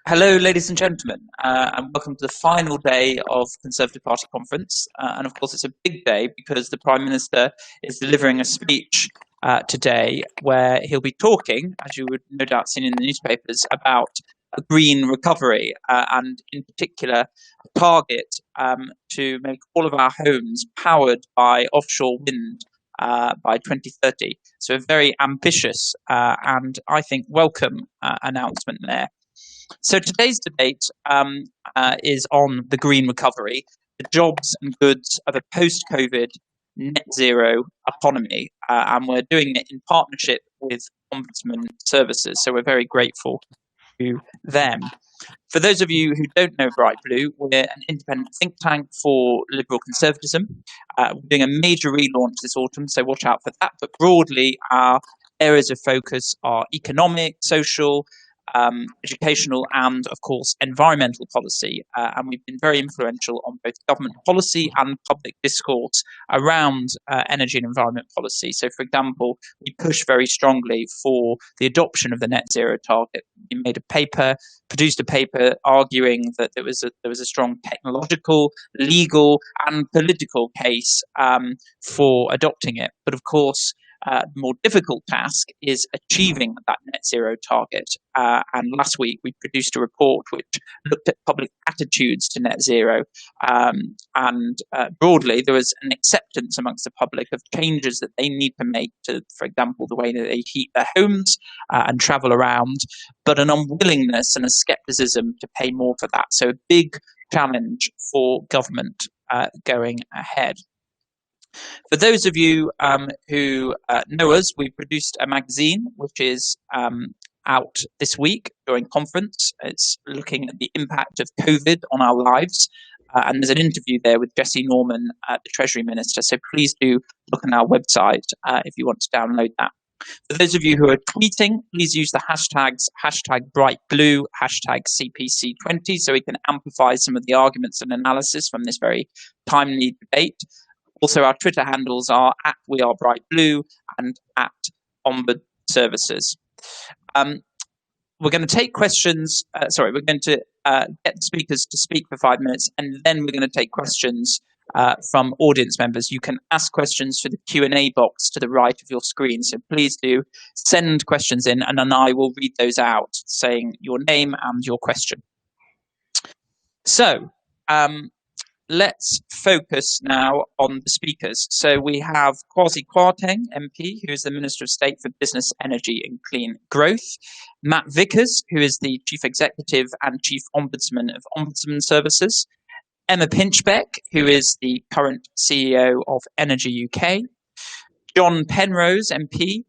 Hello, ladies and gentlemen, and welcome to the final day of Conservative Party conference. And of course, it's a big day because the Prime Minister is delivering a speech today where he'll be talking, as you would no doubt seen in the newspapers, about a green recovery and in particular a target to make all of our homes powered by offshore wind by 2030. So a very ambitious and I think welcome announcement there. So today's debate is on the green recovery, the jobs and goods of a post-COVID net zero economy, and we're doing it in partnership with Ombudsman Services. So we're very grateful to them. For those of you who don't know Bright Blue, we're an independent think tank for liberal conservatism. We're doing a major relaunch this autumn, so watch out for that. But broadly, our areas of focus are economic, social, educational and, of course, environmental policy. And we've been very influential on both government policy and public discourse around energy and environment policy. So, for example, we push very strongly for the adoption of the net zero target. We produced a paper arguing that there was a strong technological, legal and political case for adopting it. But of course, the more difficult task is achieving that net zero target. And last week we produced a report which looked at public attitudes to net zero. And broadly, there was an acceptance amongst the public of changes that they need to make to, for example, the way that they heat their homes and travel around, but an unwillingness and a skepticism to pay more for that. So a big challenge for government going ahead. For those of you who know us, we produced a magazine which is out this week during conference. It's looking at the impact of COVID on our lives. And there's an interview there with Jessie Norman, the Treasury Minister. So please do look on our website if you want to download that. For those of you who are tweeting, please use the hashtags #BrightBlue, #CPC20, so we can amplify some of the arguments and analysis from this very timely debate. Also, our Twitter handles are @WeAreBrightBlue and @Ombudsman Services. We're going to take questions. We're going to get the speakers to speak for 5 minutes, and then we're going to take questions from audience members. You can ask questions through the Q&A box to the right of your screen. So please do send questions in, and then I will read those out, saying your name and your question. So, let's focus now on the speakers. So we have Kwasi Kwarteng, MP, who is the Minister of State for Business, Energy and Clean Growth. Matt Vickers, who is the Chief Executive and Chief Ombudsman of Ombudsman Services. Emma Pinchbeck, who is the current CEO of EnergyUK. John Penrose, MP,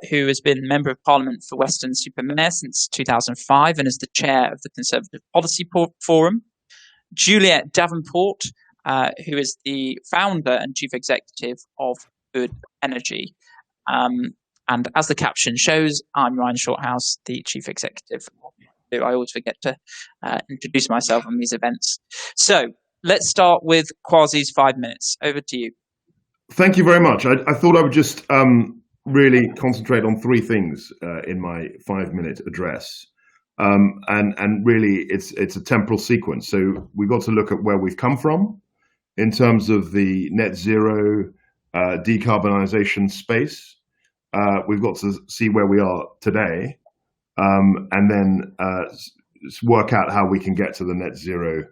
who has been Member of Parliament for Weston-super-Mare since 2005 and is the Chair of the Conservative Policy Forum. Juliet Davenport, who is the founder and chief executive of Good Energy. And as the caption shows, I'm Ryan Shorthouse, the chief executive. I always forget to introduce myself on these events. So let's start with Kwasi's 5 minutes. Over to you. Thank you very much. I thought I would just really concentrate on three things in my 5-minute address. And really it's a temporal sequence. So we've got to look at where we've come from in terms of the net zero decarbonisation space. We've got to see where we are today, and then work out how we can get to the net zero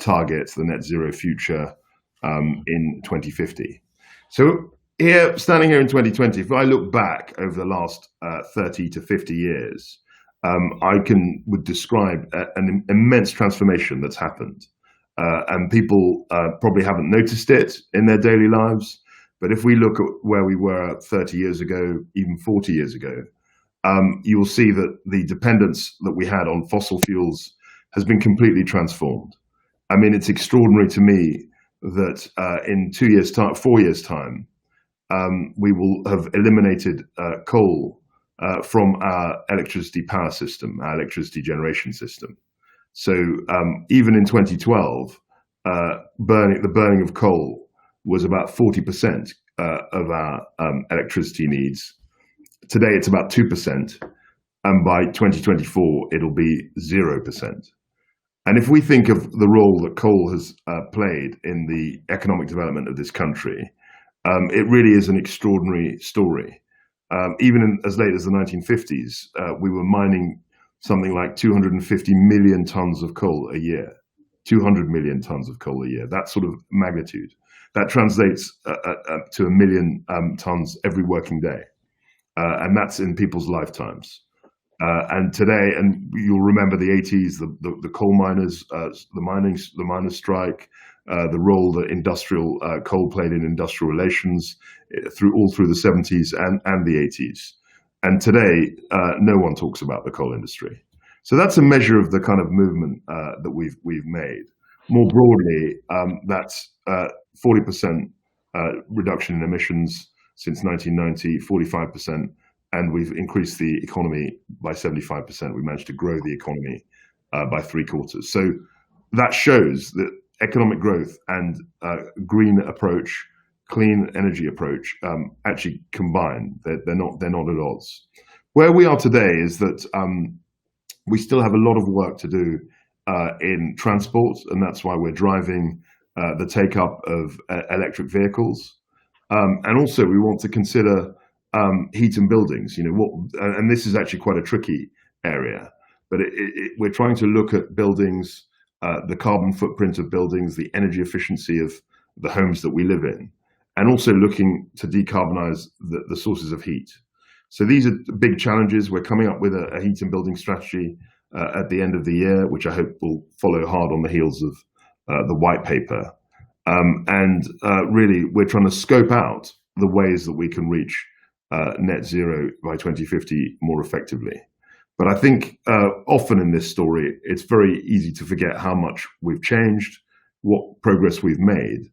targets, the net zero future in 2050. So standing here in 2020, if I look back over the last 30 to 50 years, would describe an immense transformation that's happened, and people probably haven't noticed it in their daily lives. But if we look at where we were 30 years ago, even 40 years ago, you will see that the dependence that we had on fossil fuels has been completely transformed. I mean, it's extraordinary to me that in 2 years' time, 4 years' time, we will have eliminated coal from our electricity power system, our electricity generation system. So even in 2012, the burning of coal was about 40% of our electricity needs. Today, it's about 2%. and by 2024 it'll be 0%. And if we think of the role that coal has played in the economic development of this country, it really is an extraordinary story. Even as late as the 1950s, we were mining something like 250 million tons of coal a year. 200 million tons of coal a year, that sort of magnitude. That translates to 1 million tons every working day. And that's in people's lifetimes. And today, and you'll remember the 80s, the coal miners, the miners' strike, the role that industrial coal played in industrial relations all through the 70s and the 80s. And today, no one talks about the coal industry. So that's a measure of the kind of movement that we've made. More broadly, that's 40% reduction in emissions since 1990, 45%. And we've increased the economy by 75%. We managed to grow the economy by 3/4. So that shows that economic growth and green approach, clean energy approach, actually combine. They're not at odds. Where we are today is that we still have a lot of work to do in transport, and that's why we're driving the take-up of electric vehicles. And also, we want to consider heat and buildings, and this is actually quite a tricky area, but we're trying to look at buildings, the carbon footprint of buildings, the energy efficiency of the homes that we live in, and also looking to decarbonize the sources of heat. So these are big challenges. We're coming up with a heat and building strategy at the end of the year, which I hope will follow hard on the heels of the white paper. And really, we're trying to scope out the ways that we can reach net zero by 2050 more effectively. But I think often in this story, it's very easy to forget how much we've changed, what progress we've made.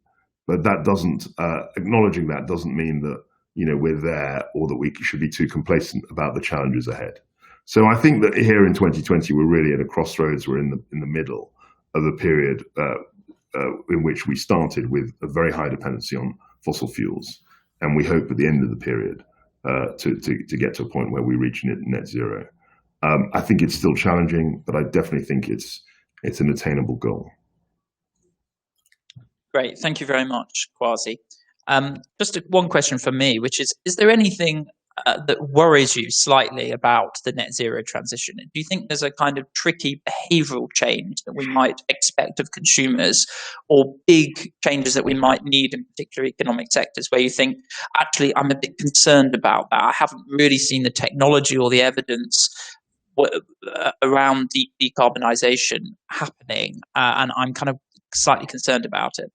But that doesn't, acknowledging that doesn't mean that we're there or that we should be too complacent about the challenges ahead. So I think that here in 2020, we're really at a crossroads. We're in the middle of a period in which we started with a very high dependency on fossil fuels. And we hope at the end of the period to get to a point where we reach net zero. I think it's still challenging, but I definitely think it's an attainable goal. Great, thank you very much, Kwasi. Just one question from me, which is there anything that worries you slightly about the net zero transition? Do you think there's a kind of tricky behavioural change that we might expect of consumers, or big changes that we might need in particular economic sectors where you think, actually, I'm a bit concerned about that. I haven't really seen the technology or the evidence around decarbonisation happening, and I'm kind of slightly concerned about it.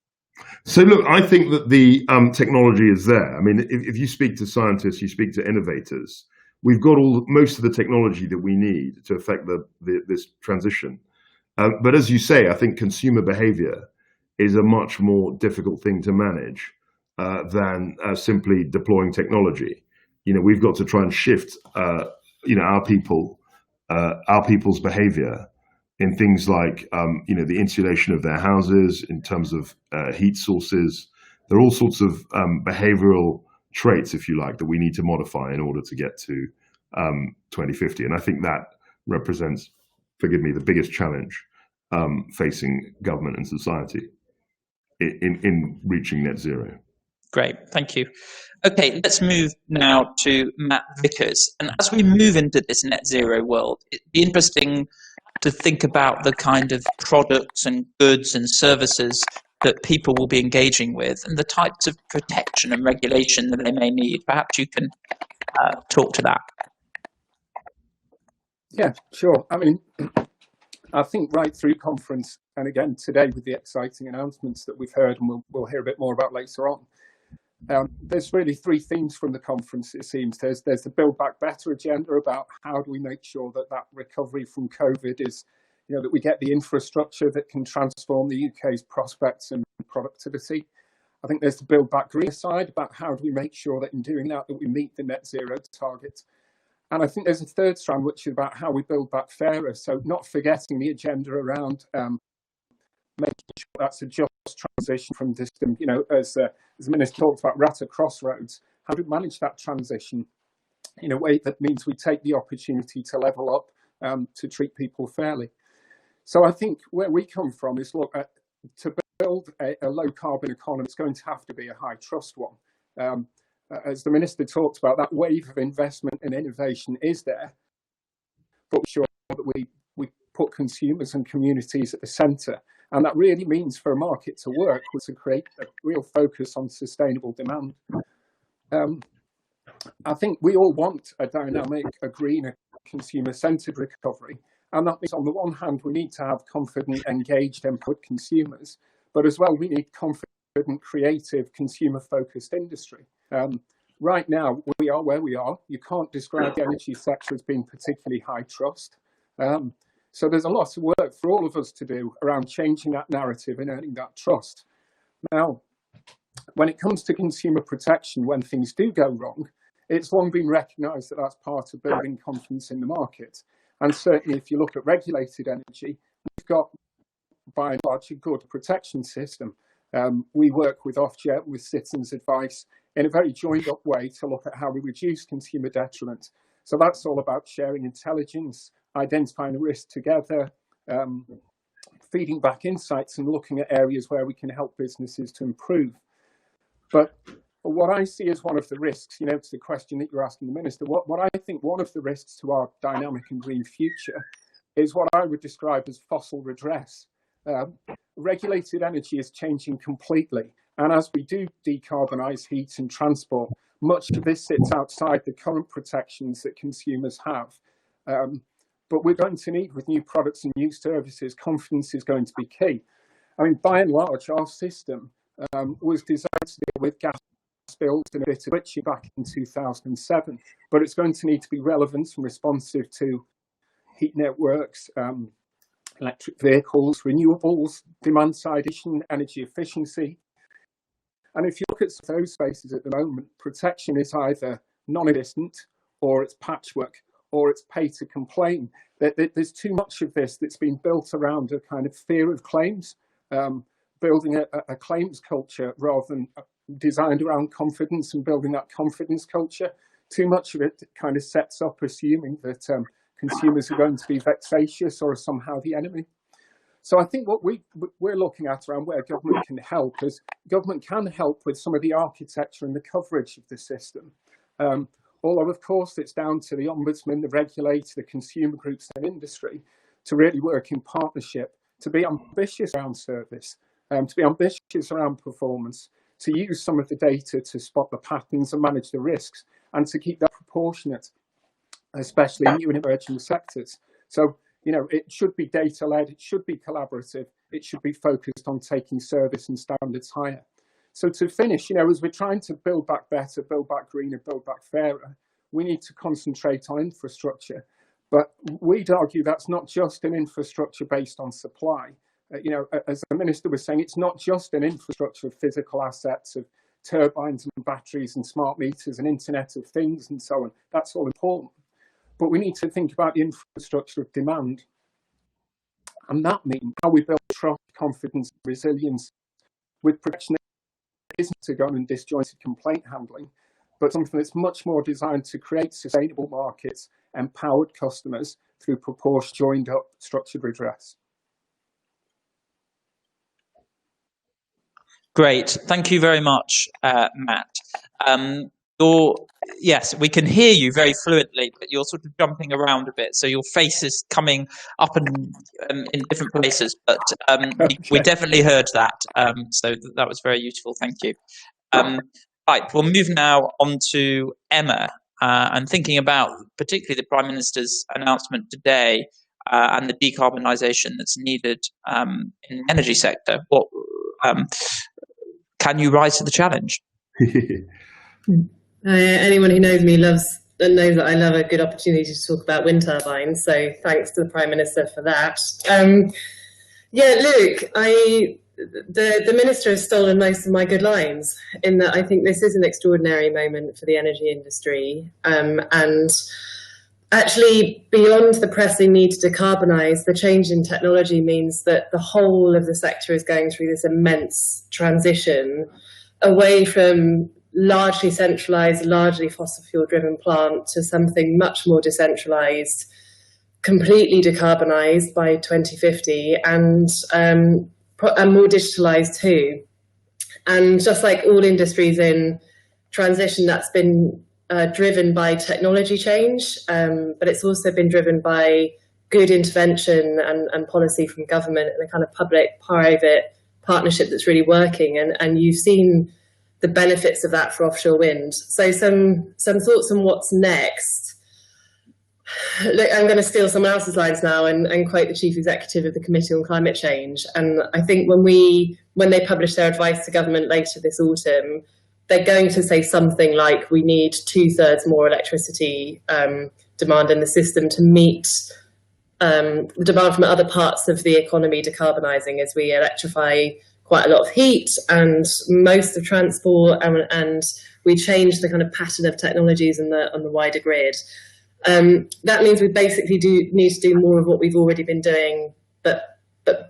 So look, I think that the technology is there. I mean, if you speak to scientists, you speak to innovators, we've got most of the technology that we need to affect this transition. But as you say, I think consumer behavior is a much more difficult thing to manage than simply deploying technology. We've got to try and shift, our people's behavior in things like, the insulation of their houses, in terms of heat sources. There are all sorts of behavioral traits, if you like, that we need to modify in order to get to 2050. And I think that represents, forgive me, the biggest challenge facing government and society in reaching net zero. Great, thank you. Okay, let's move now to Matt Vickers. And as we move into this net zero world, it'd be interesting to think about the kind of products and goods and services that people will be engaging with and the types of protection and regulation that they may need. Perhaps you can talk to that. Yeah, sure. I mean, I think right through conference, and again today with the exciting announcements that we've heard and we'll hear a bit more about later on, there's really three themes from the conference, it seems. There's the Build Back Better agenda about how do we make sure that recovery from COVID is, that we get the infrastructure that can transform the UK's prospects and productivity. I think there's the Build Back Green side about how do we make sure that in doing that we meet the net zero target. And I think there's a third strand, which is about how we build back fairer. So not forgetting the agenda around making sure that's a just transition from distant, as the Minister talked about, we're at a crossroads. How do we manage that transition? in a way that means we take the opportunity to level up, to treat people fairly. So I think where we come from is, look, to build a low carbon economy, it's going to have to be a high trust one. As the Minister talked about, that wave of investment and innovation is there, but we're sure that we put consumers and communities at the centre. And that really means for a market to work was to create a real focus on sustainable demand. I think we all want a dynamic, a greener, consumer-centred recovery. And that means on the one hand, we need to have confident, engaged, empowered consumers, but as well, we need confident, creative, consumer-focused industry. Right now, we are where we are. You can't describe the energy sector as being particularly high trust. So there's a lot of work for all of us to do around changing that narrative and earning that trust. Now, when it comes to consumer protection, when things do go wrong, it's long been recognised that that's part of building confidence in the market. And certainly, if you look at regulated energy, we've got, by and large, a good protection system. We work with Ofgem, with Citizens Advice, in a very joined-up way to look at how we reduce consumer detriment. So that's all about sharing intelligence, identifying the risk together, feeding back insights and looking at areas where we can help businesses to improve. But what I see as one of the risks, to the question that you're asking the Minister, what I think one of the risks to our dynamic and green future is what I would describe as fossil redress. Regulated energy is changing completely. And as we do decarbonise heat and transport, much of this sits outside the current protections that consumers have. But we're going to need, with new products and new services, confidence is going to be key. I mean, by and large, our system was designed to deal with gas bills and a bit of switching back in 2007, but it's going to need to be relevant and responsive to heat networks, electric vehicles, renewables, demand side issue, energy efficiency. And if you look at those spaces at the moment, protection is either non-existent or it's patchwork or it's pay to complain. There's too much of this that's been built around a kind of fear of claims, building a claims culture rather than designed around confidence and building that confidence culture. Too much of it kind of sets up assuming that consumers are going to be vexatious or somehow the enemy. So I think what we're looking at around where government can help is government can help with some of the architecture and the coverage of the system. Although, of course, it's down to the Ombudsman, the regulator, the consumer groups and industry to really work in partnership, to be ambitious around service, to be ambitious around performance, to use some of the data to spot the patterns and manage the risks, and to keep that proportionate, especially in new and emerging sectors. So, it should be data-led, it should be collaborative, it should be focused on taking service and standards higher. So to finish, as we're trying to build back better, build back greener, build back fairer, we need to concentrate on infrastructure. But we'd argue that's not just an infrastructure based on supply. As the Minister was saying, it's not just an infrastructure of physical assets, of turbines and batteries and smart meters and Internet of Things and so on. That's all important. But we need to think about the infrastructure of demand. And that means how we build trust, confidence, resilience with protection that isn't to go and disjointed complaint handling, but something that's much more designed to create sustainable markets, empowered customers through proportioned, joined up, structured redress. Great. Thank you very much, Matt. Yes, we can hear you very fluently, but you're sort of jumping around a bit. So your face is coming up and in different places, but we definitely heard that. So that was very useful. Thank you. Right, we'll move now on to Emma and thinking about particularly the Prime Minister's announcement today and the decarbonisation that's needed in the energy sector. What can you rise to the challenge? Anyone who knows me knows that I love a good opportunity to talk about wind turbines. So thanks to the Prime Minister for that. Luke, the Minister has stolen most of my good lines in that I think this is an extraordinary moment for the energy industry. And actually, beyond the pressing need to decarbonise, the change in technology means that the whole of the sector is going through this immense transition away from largely centralised, largely fossil fuel driven plant to something much more decentralised, completely decarbonised by 2050, and more digitalised too. And just like all industries in transition, that's been driven by technology change, but it's also been driven by good intervention and policy from government and a kind of public-private partnership that's really working. And you've seen the benefits of that for offshore wind. So some thoughts on what's next. Look, I'm going to steal someone else's lines now and quote the Chief Executive of the Committee on Climate Change. And I think when they publish their advice to government later this autumn, they're going to say something like, we need 2/3 more electricity demand in the system to meet the demand from other parts of the economy decarbonising as we electrify quite a lot of heat and most of transport, and we change the kind of pattern of technologies on the wider grid. That means we basically need to do more of what we've already been doing, but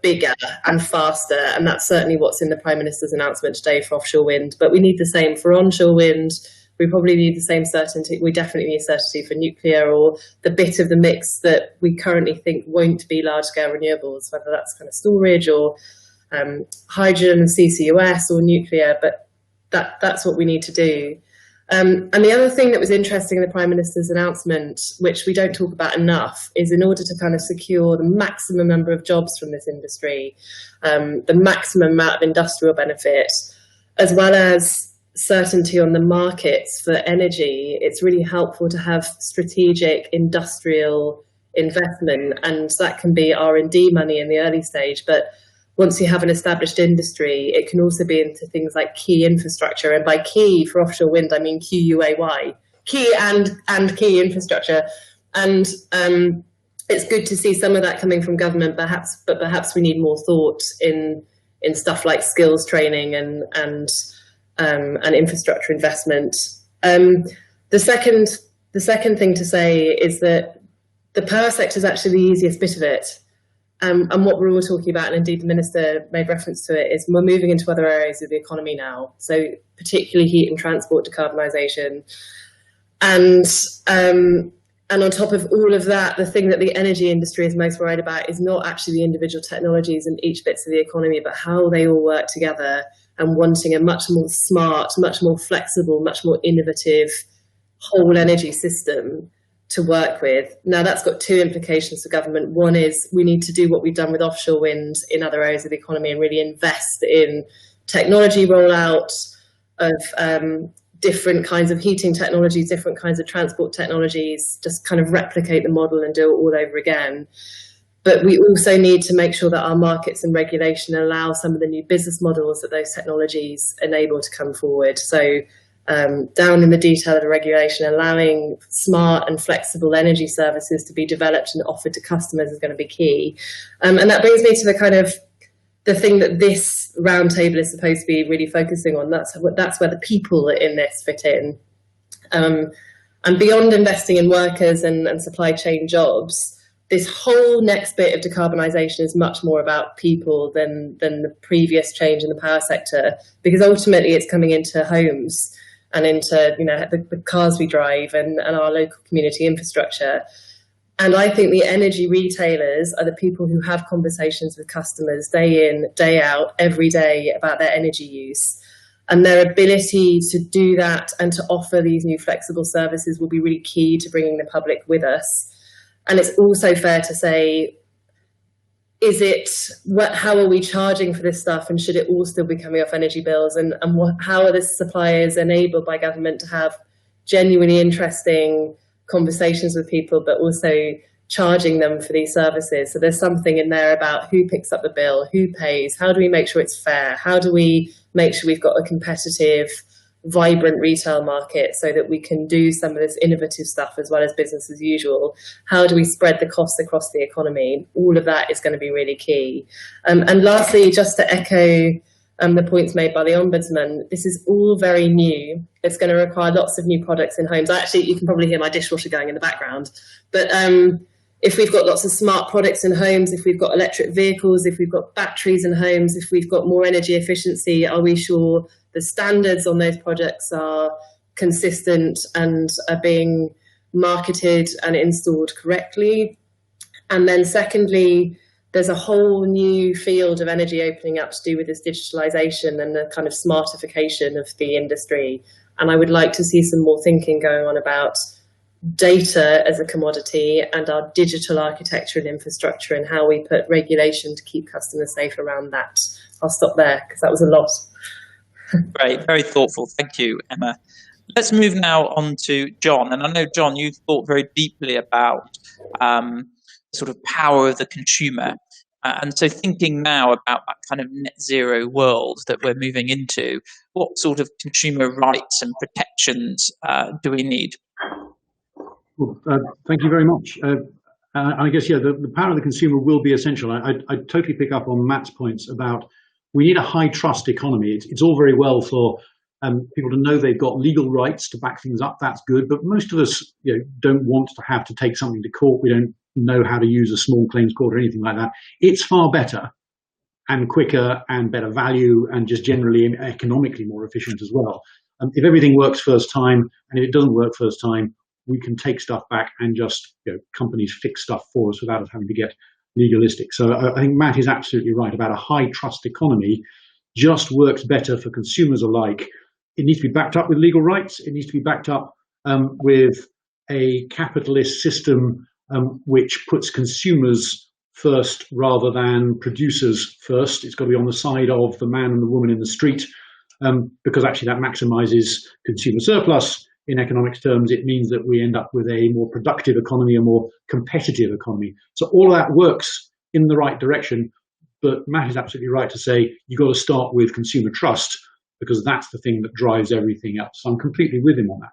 bigger and faster, and that's certainly what's in the Prime Minister's announcement today for offshore wind. But we need the same for onshore wind. We probably need the same certainty. We definitely need certainty for nuclear, or the bit of the mix that we currently think won't be large-scale renewables, whether that's kind of storage or hydrogen, CCUS, or nuclear. But that's what we need to do. And the other thing that was interesting in the Prime Minister's announcement, which we don't talk about enough, is in order to kind of secure the maximum number of jobs from this industry, the maximum amount of industrial benefit, as well as certainty on the markets for energy, it's really helpful to have strategic industrial investment, and that can be R&D money in the early stage, but once you have an established industry, it can also be into things like key infrastructure. And by key for offshore wind, I mean QUAY, key and key infrastructure. And it's good to see some of that coming from government, but perhaps we need more thought in stuff like skills training and infrastructure investment. The second thing to say is that the power sector is actually the easiest bit of it. And what we're all talking about, and indeed the Minister made reference to it, is we're moving into other areas of the economy now. So particularly heat and transport decarbonisation. And on top of all of that, the thing that the energy industry is most worried about is not actually the individual technologies in each bits of the economy, but how they all work together, and wanting a much more smart, much more flexible, much more innovative whole energy system to work with. Now, that's got two implications for government. One is we need to do what we've done with offshore wind in other areas of the economy and really invest in technology rollout of different kinds of heating technologies, different kinds of transport technologies, just kind of replicate the model and do it all over again. But we also need to make sure that our markets and regulation allow some of the new business models that those technologies enable to come forward. So down in the detail of the regulation, allowing smart and flexible energy services to be developed and offered to customers is going to be key. And that brings me to the thing that this roundtable is supposed to be really focusing on. That's where the people in this fit in. And beyond investing in workers and supply chain jobs, this whole next bit of decarbonisation is much more about people than the previous change in the power sector, because ultimately it's coming into homes and into the cars we drive and our local community infrastructure. And I think the energy retailers are the people who have conversations with customers day in, day out, every day about their energy use. And their ability to do that and to offer these new flexible services will be really key to bringing the public with us. And it's also fair to say, how are we charging for this stuff, and should it all still be coming off energy bills? And how are the suppliers enabled by government to have genuinely interesting conversations with people, but also charging them for these services? So there's something in there about who picks up the bill, who pays, how do we make sure it's fair? How do we make sure we've got a competitive, vibrant retail market so that we can do some of this innovative stuff as well as business as usual? How do we spread the costs across the economy? All of that is going to be really key. And lastly, just to echo the points made by the Ombudsman, this is all very new. It's going to require lots of new products in homes. Actually, you can probably hear my dishwasher going in the background. But if we've got lots of smart products in homes, if we've got electric vehicles, if we've got batteries in homes, if we've got more energy efficiency, are we sure the standards on those projects are consistent and are being marketed and installed correctly. And then secondly, there's a whole new field of energy opening up to do with this digitalization and the kind of smartification of the industry. And I would like to see some more thinking going on about data as a commodity and our digital architecture and infrastructure and how we put regulation to keep customers safe around that. I'll stop there because that was a lot. Great, very thoughtful. Thank you, Emma. Let's move now on to John. And I know, John, you've thought very deeply about sort of power of the consumer. And so thinking now about that kind of net zero world that we're moving into, what sort of consumer rights and protections do we need? Well, thank you very much. I guess, yeah, the power of the consumer will be essential. I totally pick up on Matt's points about we need a high trust economy. It's all very well for people to know they've got legal rights to back things up. That's good. But most of us, don't want to have to take something to court. We don't know how to use a small claims court or anything like that. It's far better and quicker and better value and just generally economically more efficient as well. If everything works first time, and if it doesn't work first time, we can take stuff back and just companies fix stuff for us without us having to get legalistic. So I think Matt is absolutely right about a high trust economy just works better for consumers alike. It needs to be backed up with legal rights. It needs to be backed up with a capitalist system which puts consumers first rather than producers first. It's got to be on the side of the man and the woman in the street because actually that maximizes consumer surplus. In economics terms, it means that we end up with a more productive economy, a more competitive economy. So all of that works in the right direction, but Matt is absolutely right to say you've got to start with consumer trust because that's the thing that drives everything else. So I'm completely with him on that.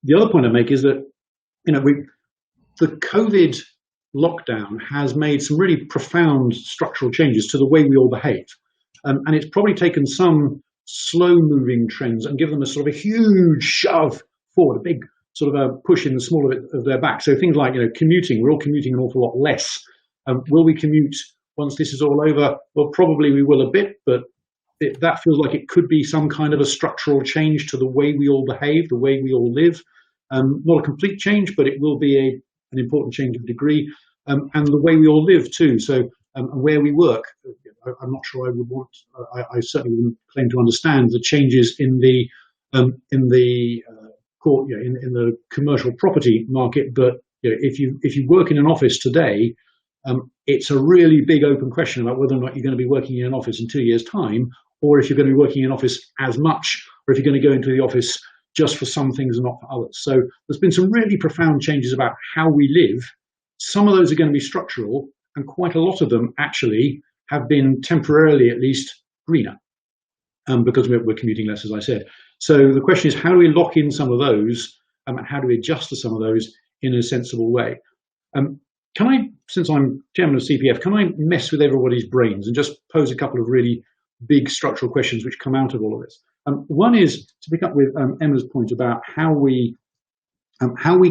The other point I make is that the COVID lockdown has made some really profound structural changes to the way we all behave. And it's probably taken some slow-moving trends and give them a sort of a huge shove forward, a big sort of a push in the small of their back. So things like commuting, we're all commuting an awful lot less. Will we commute once this is all over? Well, probably we will a bit, but that feels like it could be some kind of a structural change to the way we all behave, the way we all live. Not a complete change, but it will be an important change of degree, and the way we all live too. So and where we work. I'm not sure I would want. I certainly wouldn't claim to understand the changes in the commercial property market. But if you work in an office today, it's a really big open question about whether or not you're going to be working in an office in 2 years' time, or if you're going to be working in an office as much, or if you're going to go into the office just for some things and not for others. So there's been some really profound changes about how we live. Some of those are going to be structural, and quite a lot of them actually have been temporarily at least greener because we're commuting less, as I said. So the question is, how do we lock in some of those and how do we adjust to some of those in a sensible way? Can I, since I'm chairman of CPF, can I mess with everybody's brains and just pose a couple of really big structural questions which come out of all of this? One is to pick up with Emma's point about how we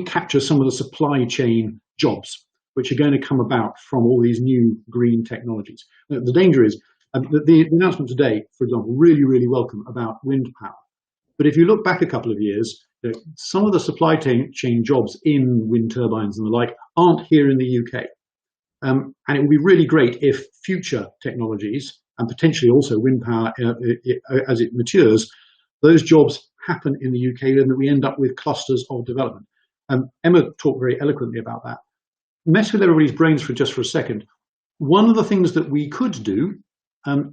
capture some of the supply chain jobs which are going to come about from all these new green technologies. The danger is the announcement today, for example, really, really welcome about wind power. But if you look back a couple of years, some of the supply chain jobs in wind turbines and the like aren't here in the UK. And it would be really great if future technologies, and potentially also wind power as it matures, those jobs happen in the UK and that we end up with clusters of development. Emma talked very eloquently about that. Mess with everybody's brains for just a second. One of the things that we could do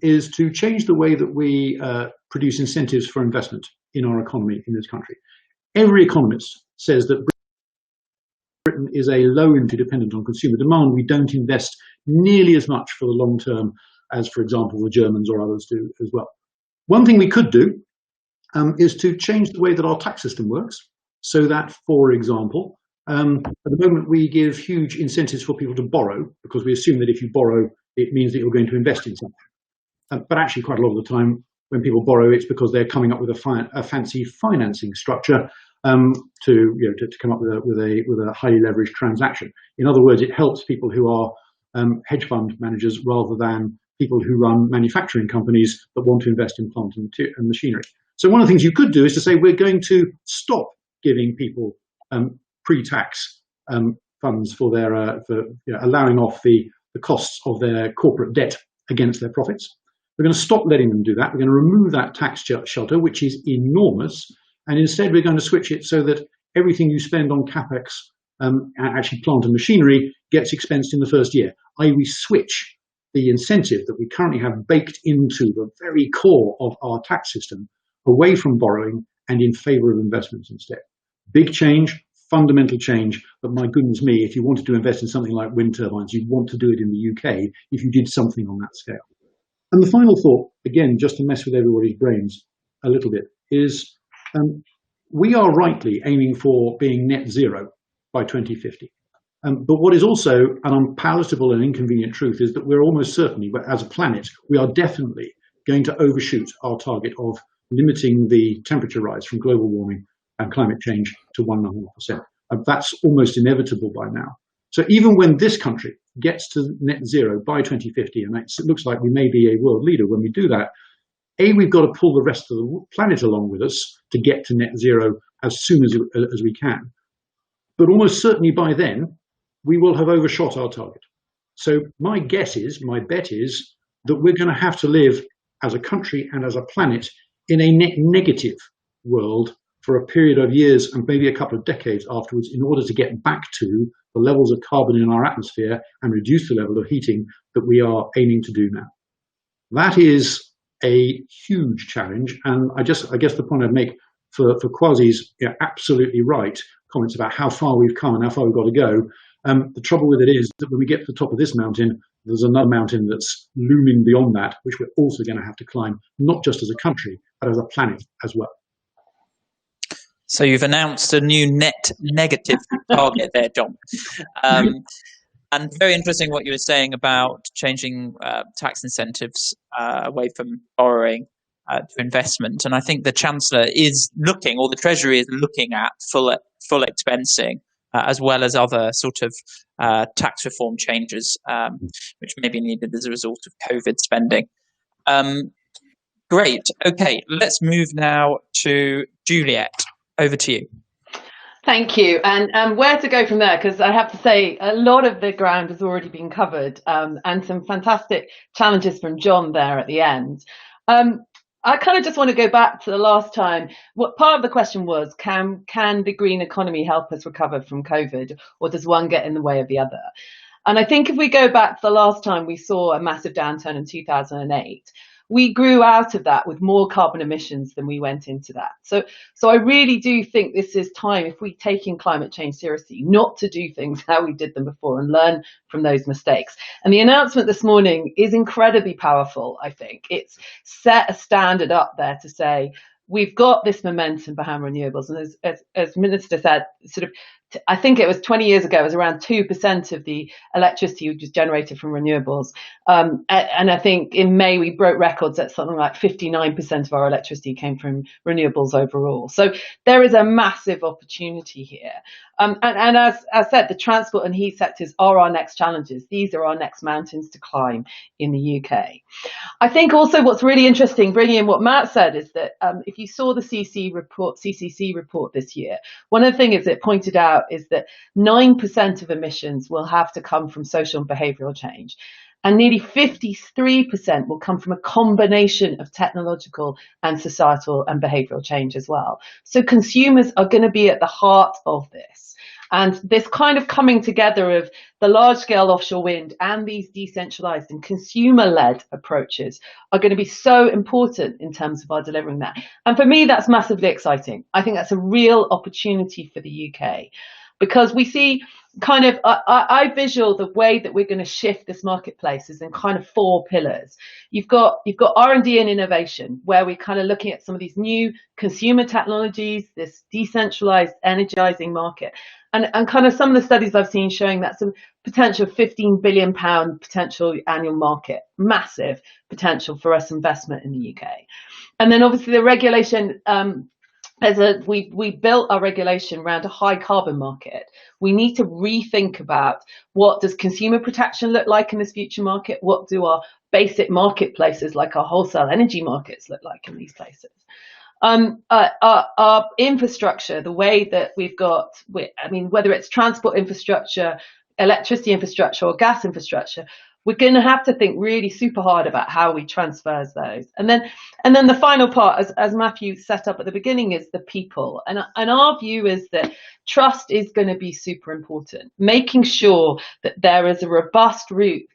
is to change the way that we produce incentives for investment in our economy in this country. Every economist says that Britain is a low interdependent on consumer demand. We don't invest nearly as much for the long term as, for example, the Germans or others do as well. One thing we could do is to change the way that our tax system works so that, for example, at the moment we give huge incentives for people to borrow because we assume that if you borrow, it means that you're going to invest in something. But actually quite a lot of the time when people borrow, it's because they're coming up with a fancy financing structure to come up with a highly leveraged transaction. In other words, it helps people who are hedge fund managers rather than people who run manufacturing companies that want to invest in plant and machinery. So one of the things you could do is to say we're going to stop giving people pre-tax funds for their allowing off the costs of their corporate debt against their profits. We're going to stop letting them do that. We're going to remove that tax shelter, which is enormous, and instead we're going to switch it so that everything you spend on capex, actually plant and machinery, gets expensed in the first year. I.e., we switch the incentive that we currently have baked into the very core of our tax system away from borrowing and in favour of investments instead. Big change, fundamental change, but my goodness me, if you wanted to invest in something like wind turbines, you'd want to do it in the UK if you did something on that scale. And the final thought, again, just to mess with everybody's brains a little bit, is we are rightly aiming for being net zero by 2050. But what is also an unpalatable and inconvenient truth is that we're almost certainly, as a planet, we are definitely going to overshoot our target of limiting the temperature rise from global warming and climate change to 1.5%. That's almost inevitable by now. So even when this country gets to net zero by 2050, and it looks like we may be a world leader when we do that, we've got to pull the rest of the planet along with us to get to net zero as soon as we can. But almost certainly by then, we will have overshot our target. So my bet is that we're going to have to live as a country and as a planet in a net negative world for a period of years and maybe a couple of decades afterwards in order to get back to the levels of carbon in our atmosphere and reduce the level of heating that we are aiming to do now. That is a huge challenge, and I guess the point I'd make for Kwasi's absolutely right comments about how far we've come and how far we've got to go. The trouble with it is that when we get to the top of this mountain, there's another mountain that's looming beyond that, which we're also going to have to climb, not just as a country, but as a planet as well. So you've announced a new net negative target there, John. And very interesting what you were saying about changing tax incentives away from borrowing to investment. And I think the Chancellor is looking, or the Treasury is looking at full expensing, as well as other sort of tax reform changes, which may be needed as a result of COVID spending. Great. Okay, let's move now to Juliet. Over to you. Thank you. And where to go from there? Because I have to say, a lot of the ground has already been covered, and some fantastic challenges from John there at the end. I kind of just want to go back to the last time. What part of the question was, can the green economy help us recover from COVID, or does one get in the way of the other? And I think if we go back to the last time we saw a massive downturn in 2008, we grew out of that with more carbon emissions than we went into that. So I really do think this is time, if we take in climate change seriously, not to do things how we did them before and learn from those mistakes. And the announcement this morning is incredibly powerful, I think. It's set a standard up there to say, we've got this momentum behind renewables. And as Minister said, sort of, I think it was 20 years ago, it was around 2% of the electricity which was generated from renewables. And I think in May, we broke records at something like 59% of our electricity came from renewables overall. So there is a massive opportunity here. And as I said, the transport and heat sectors are our next challenges. These are our next mountains to climb in the UK. I think also what's really interesting, bringing in what Matt said, is that if you saw the CCC report this year, one of the things it pointed out is that 9% of emissions will have to come from social and behavioural change. And nearly 53% will come from a combination of technological and societal and behavioural change as well. So consumers are going to be at the heart of this. And this kind of coming together of the large-scale offshore wind and these decentralised and consumer-led approaches are going to be so important in terms of our delivering that. And for me, that's massively exciting. I think that's a real opportunity for the UK. Because we see kind of, I visual the way that we're going to shift this marketplace is in kind of 4 pillars. You've got R&D and innovation, where we're kind of looking at some of these new consumer technologies, this decentralized energizing market. And kind of some of the studies I've seen showing that some potential £15 billion potential annual market, massive potential for us investment in the UK. And then obviously the regulation, we built our regulation around a high carbon market. We need to rethink about what does consumer protection look like in this future market? What do our basic marketplaces like our wholesale energy markets look like in these places? Our infrastructure, the way that we've got, whether it's transport infrastructure, electricity infrastructure or gas infrastructure, we're going to have to think really super hard about how we transfer those. And then the final part, as Matthew set up at the beginning, is the people. And our view is that trust is going to be super important, making sure that there is a robust route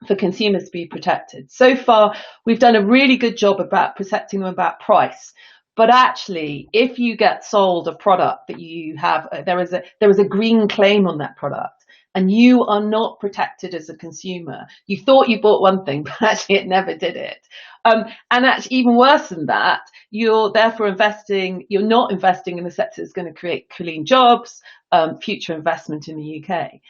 for consumers to be protected. So far, we've done a really good job about protecting them about price. But actually, if you get sold a product that you have, there is a green claim on that product, and you are not protected as a consumer. You thought you bought one thing, but actually it never did it. And actually, even worse than that, you're therefore you're not investing in the sector that's going to create clean jobs, future investment in the UK.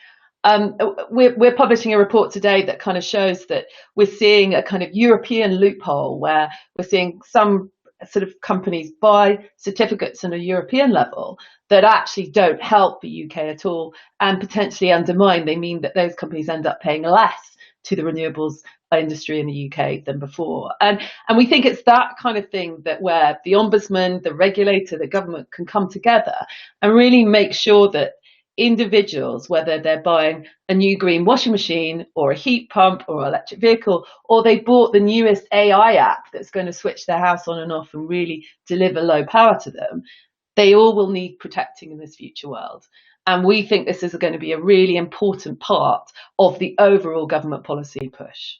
We're publishing a report today that kind of shows that we're seeing a kind of European loophole where we're seeing some sort of companies buy certificates on a European level that actually don't help the UK at all and potentially undermine. They mean that those companies end up paying less to the renewables industry in the UK than before. And we think it's that kind of thing that where the Ombudsman, the regulator, the government can come together and really make sure that individuals, whether they're buying a new green washing machine or a heat pump or electric vehicle, or they bought the newest AI app that's going to switch their house on and off and really deliver low power to them, they all will need protecting in this future world. And we think this is going to be a really important part of the overall government policy push.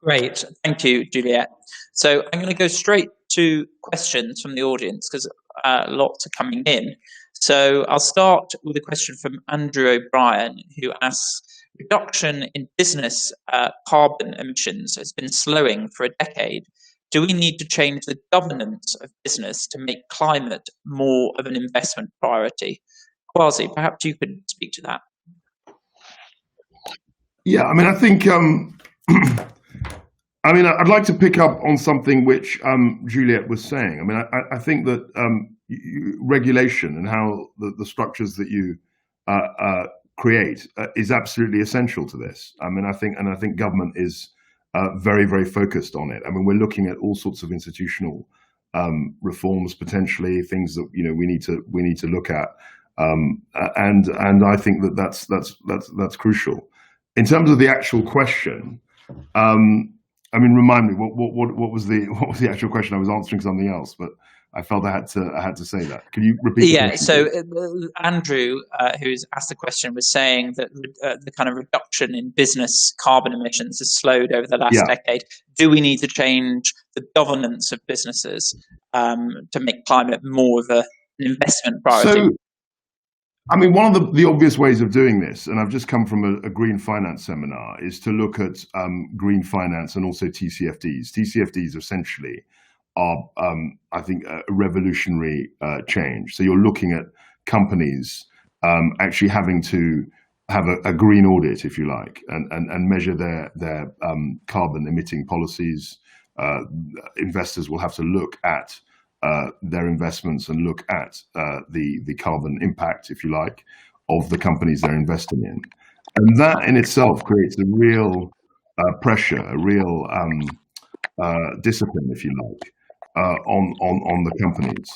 Great, thank you, Juliet. So I'm going to go straight to questions from the audience because lots are coming in. So I'll start with a question from Andrew O'Brien, who asks, reduction in business carbon emissions has been slowing for a decade. Do we need to change the governance of business to make climate more of an investment priority? Kwasi, perhaps you could speak to that. Yeah, I mean, I think, I'd like to pick up on something which Juliet was saying. I mean, I think that regulation and how the structures that you create is absolutely essential to this. I mean, I think government is very, very focused on it. I mean, we're looking at all sorts of institutional reforms, potentially things that we need to look at, and I think that's crucial. In terms of the actual question, I mean, remind me what was the actual question? I was answering something else, but I felt I had to say that. Can you repeat? Yeah. So Andrew, who's asked the question, was saying that the kind of reduction in business carbon emissions has slowed over the last decade. Do we need to change the governance of businesses to make climate more of an investment priority? So, I mean, one of the obvious ways of doing this, and I've just come from a green finance seminar, is to look at green finance and also TCFDs. TCFDs essentially are, I think, a revolutionary change. So you're looking at companies actually having to have a green audit, if you like, and measure their carbon emitting policies. Investors will have to look at their investments and look at the carbon impact, if you like, of the companies they're investing in. And that in itself creates a real pressure, a real discipline, if you like, on the companies.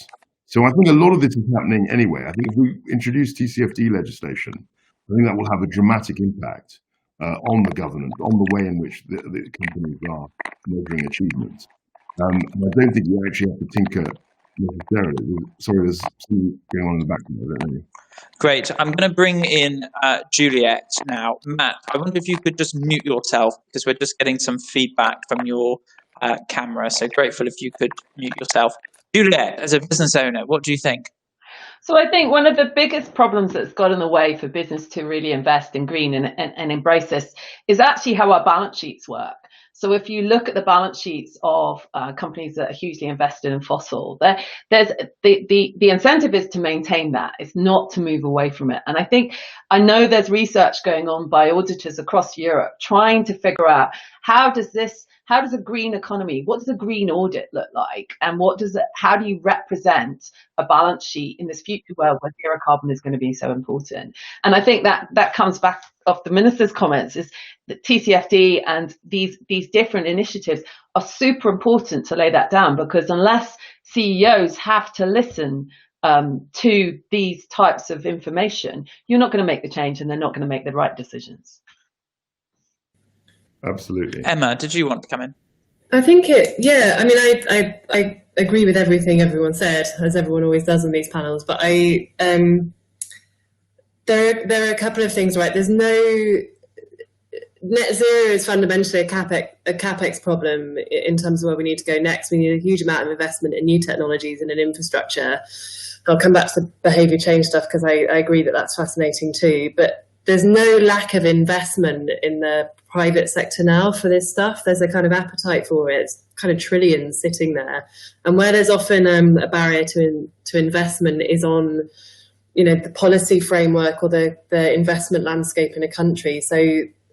So I think a lot of this is happening anyway. I think if we introduce TCFD legislation, I think that will have a dramatic impact on the governance, on the way in which the companies are measuring achievements. And I don't think you actually have to tinker necessarily. Sorry, there's something going on in the background. I don't know. Great. I'm going to bring in Juliet now. Matt, I wonder if you could just mute yourself because we're just getting some feedback from your camera. So grateful if you could mute yourself. Juliet, as a business owner, what do you think? So I think one of the biggest problems that's got in the way for business to really invest in green and embrace this is actually how our balance sheets work. So if you look at the balance sheets of companies that are hugely invested in fossil, there's the incentive is to maintain that. It's not to move away from it. And I know there's research going on by auditors across Europe trying to figure out how does a green economy, what does a green audit look like, and how do you represent a balance sheet in this future world where zero carbon is going to be so important? And I think that comes back off the minister's comments, is that TCFD and these different initiatives are super important to lay that down, because unless CEOs have to listen to these types of information, you're not going to make the change and they're not going to make the right decisions. Absolutely. Emma, did you want to come in? I think I agree with everything everyone said, as everyone always does on these panels, but there are a couple of things, right? There's no net zero is fundamentally a capex problem in terms of where we need to go next. We need a huge amount of investment in new technologies and in infrastructure. I'll come back to the behaviour change stuff because I agree that that's fascinating too. But there's no lack of investment in the private sector now for this stuff. There's a kind of appetite for it. It's kind of trillions sitting there. And where there's often a barrier to investment is on, the policy framework or the investment landscape in a country. So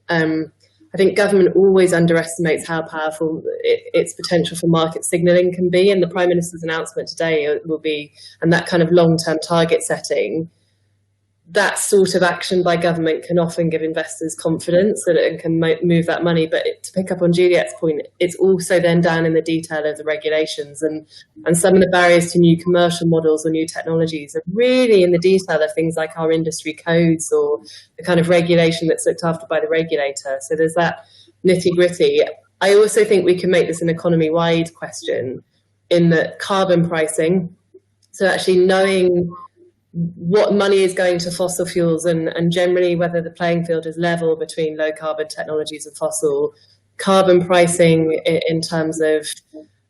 I think government always underestimates how powerful its potential for market signalling can be. And the Prime Minister's announcement today will be, and that kind of long-term target setting, that sort of action by government can often give investors confidence and can move that money. But to pick up on Juliet's point, it's also then down in the detail of the regulations, and some of the barriers to new commercial models or new technologies are really in the detail of things like our industry codes or the kind of regulation that's looked after by the regulator. So there's that nitty-gritty. I also think we can make this an economy-wide question in that carbon pricing, so actually knowing what money is going to fossil fuels and generally whether the playing field is level between low carbon technologies and fossil, carbon pricing in terms of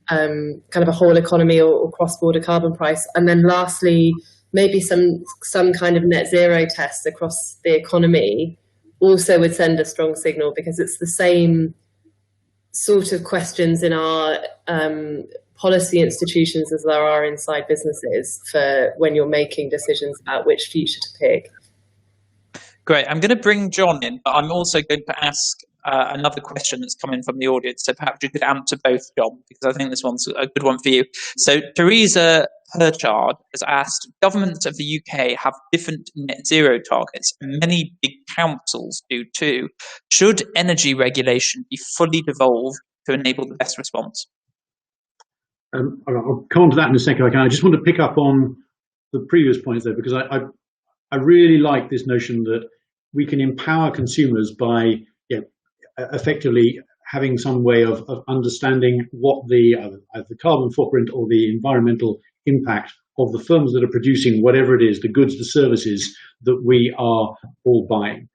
kind of a whole economy or cross-border carbon price. And then lastly, maybe some kind of net zero test across the economy also would send a strong signal, because it's the same sort of questions in our policy institutions as there are inside businesses for when you're making decisions about which future to pick. Great. I'm going to bring John in, but I'm also going to ask another question that's come in from the audience. So perhaps you could answer both, John, because I think this one's a good one for you. So Teresa Perchard has asked, governments of the UK have different net zero targets, and many big councils do too. Should energy regulation be fully devolved to enable the best response? I'll come on to that in a second. I just want to pick up on the previous points there, because I really like this notion that we can empower consumers by effectively having some way of understanding what the carbon footprint or the environmental impact of the firms that are producing whatever it is, the goods, the services that we are all buying.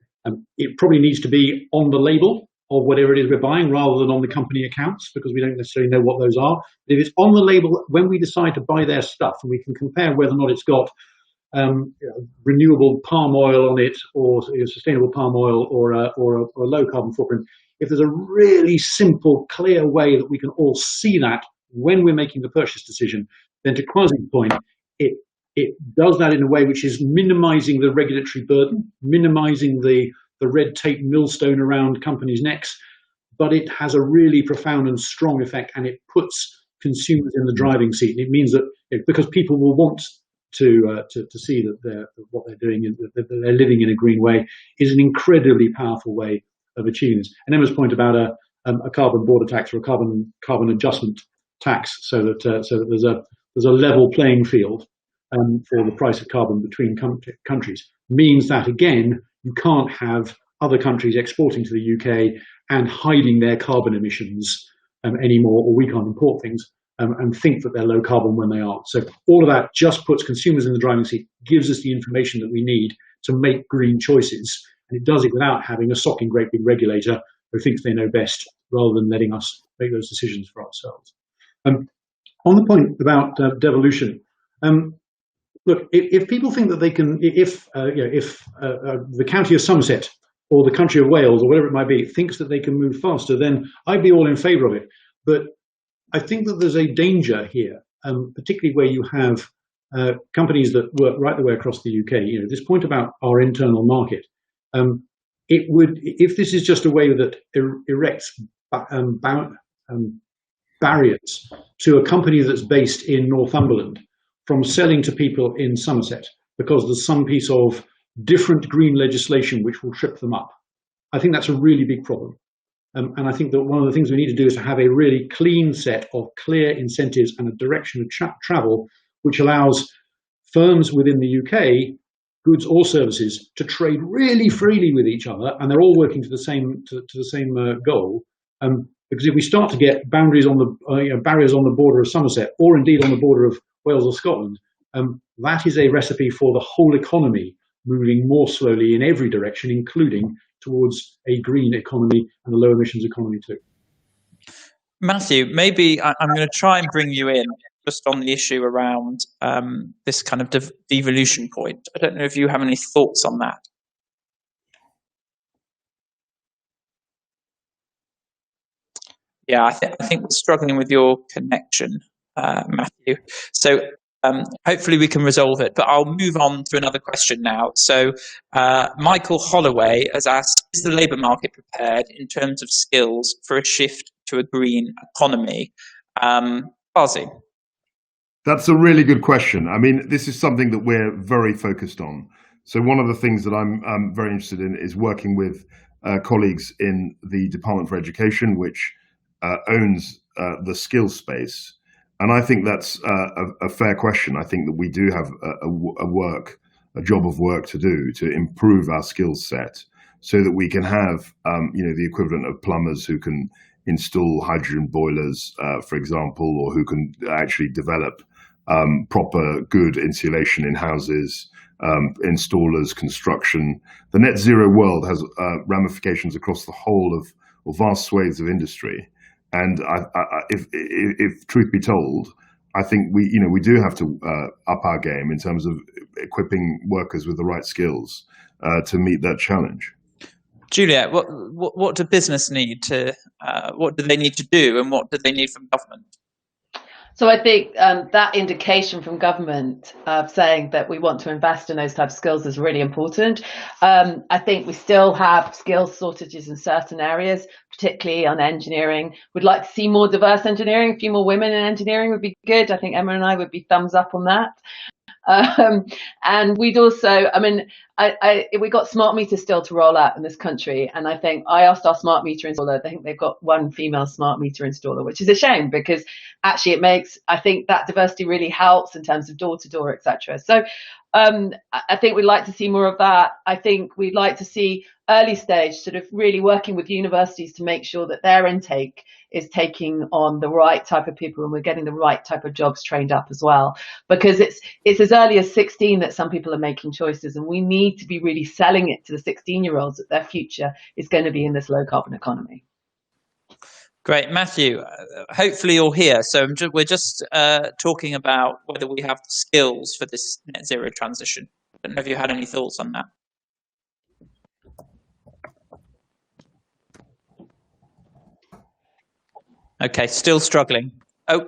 It probably needs to be on the label of whatever it is we're buying rather than on the company accounts, because we don't necessarily know what those are. But if it's on the label when we decide to buy their stuff, and we can compare whether or not it's got renewable palm oil on it, or sustainable palm oil, or a low carbon footprint, if there's a really simple, clear way that we can all see that when we're making the purchase decision, then to Kwasi's point, it does that in a way which is minimizing the regulatory burden, minimizing the red tape millstone around companies' necks, but it has a really profound and strong effect, and it puts consumers in the driving seat. And it means that because people will want to see that what they're doing, that they're living in a green way, is an incredibly powerful way of achieving this. And Emma's point about a carbon border tax or a carbon adjustment tax, so that there's a level playing field for the price of carbon between countries, means that again you can't have other countries exporting to the UK and hiding their carbon emissions anymore, or we can't import things and think that they're low carbon when they aren't. So all of that just puts consumers in the driving seat, gives us the information that we need to make green choices, and it does it without having a socking great big regulator who thinks they know best rather than letting us make those decisions for ourselves. On the point about devolution, look, if people think that they can, if the county of Somerset or the country of Wales, or whatever it might be, thinks that they can move faster, then I'd be all in favour of it. But I think that there's a danger here, particularly where you have companies that work right the way across the UK. This point about our internal market, it would, if this is just a way that erects barriers to a company that's based in Northumberland from selling to people in Somerset because there's some piece of different green legislation which will trip them up, I think that's a really big problem. And I think that one of the things we need to do is to have a really clean set of clear incentives and a direction of travel which allows firms within the UK, goods or services, to trade really freely with each other, and they're all working to the same goal. Because if we start to get boundaries on the barriers on the border of Somerset, or indeed on the border of Wales or Scotland, that is a recipe for the whole economy moving more slowly in every direction, including towards a green economy and a low emissions economy too. Matthew, maybe I'm going to try and bring you in just on the issue around this kind of devolution point. I don't know if you have any thoughts on that. Yeah, I think we're struggling with your connection, Matthew. So hopefully we can resolve it, but I'll move on to another question now. So Michael Holloway has asked, is the labour market prepared in terms of skills for a shift to a green economy? Kwasi. That's a really good question. I mean, this is something that we're very focused on. So one of the things that I'm very interested in is working with colleagues in the Department for Education, which owns the skills space. And I think that's a fair question. I think that we do have a job of work to do to improve our skill set so that we can have, the equivalent of plumbers who can install hydrogen boilers, for example, or who can actually develop proper good insulation in houses, installers, construction. The net zero world has ramifications across the whole of or vast swathes of industry. And if truth be told, I think we do have to up our game in terms of equipping workers with the right skills to meet that challenge. Juliet, what do business need to? What do they need to do, and what do they need from government? So I think that indication from government of saying that we want to invest in those types of skills is really important. I think we still have skills shortages in certain areas, particularly on engineering. We'd like to see more diverse engineering. A few more women in engineering would be good. I think Emma and I would be thumbs up on that. And we'd also, we got smart meters still to roll out in this country. And I think I asked our smart meter installer, I think they've got one female smart meter installer, which is a shame because actually I think that diversity really helps in terms of door to door, etc. So I think we'd like to see more of that. I think we'd like to see early stage sort of really working with universities to make sure that their intake is taking on the right type of people and we're getting the right type of jobs trained up as well, because it's as early as 16 that some people are making choices, and we need to be really selling it to the 16-year-olds that their future is going to be in this low carbon economy. Great, Matthew. Hopefully you're here. So we're just talking about whether we have the skills for this net zero transition. I don't know if you had any thoughts on that. Okay, still struggling. Oh,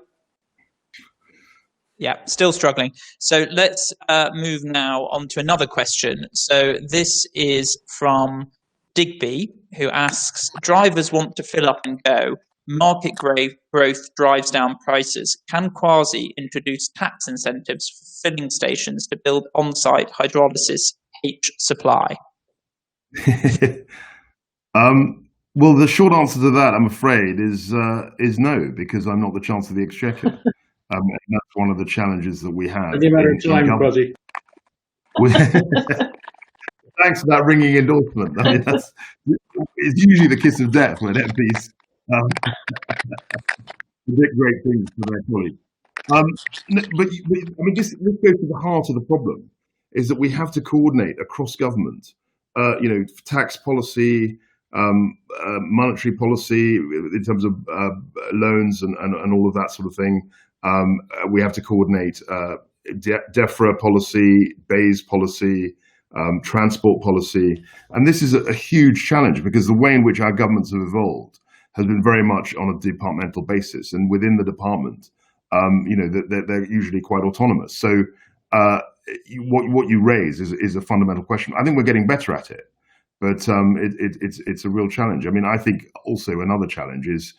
yeah, still struggling. So let's move now on to another question. So this is from Digby, who asks, drivers want to fill up and go. Market growth drives down prices. Can Kwasi introduce tax incentives for filling stations to build on-site hydrolysis H supply? Well, the short answer to that, I'm afraid, is no, because I'm not the Chancellor of the Exchequer. And that's one of the challenges that we have. Only a matter of time, Kwasi. Thanks for that ringing endorsement. I mean, it's usually the kiss of death when MPs predict great things for their colleagues. But I mean, just let's go to the heart of the problem: is that we have to coordinate across government. Tax policy, monetary policy in terms of loans and all of that sort of thing. We have to coordinate DEFRA policy, BEIS policy, transport policy. And this is a huge challenge because the way in which our governments have evolved has been very much on a departmental basis. And within the department, they're usually quite autonomous. So what you raise is a fundamental question. I think we're getting better at it, but it's a real challenge. I mean, I think also another challenge is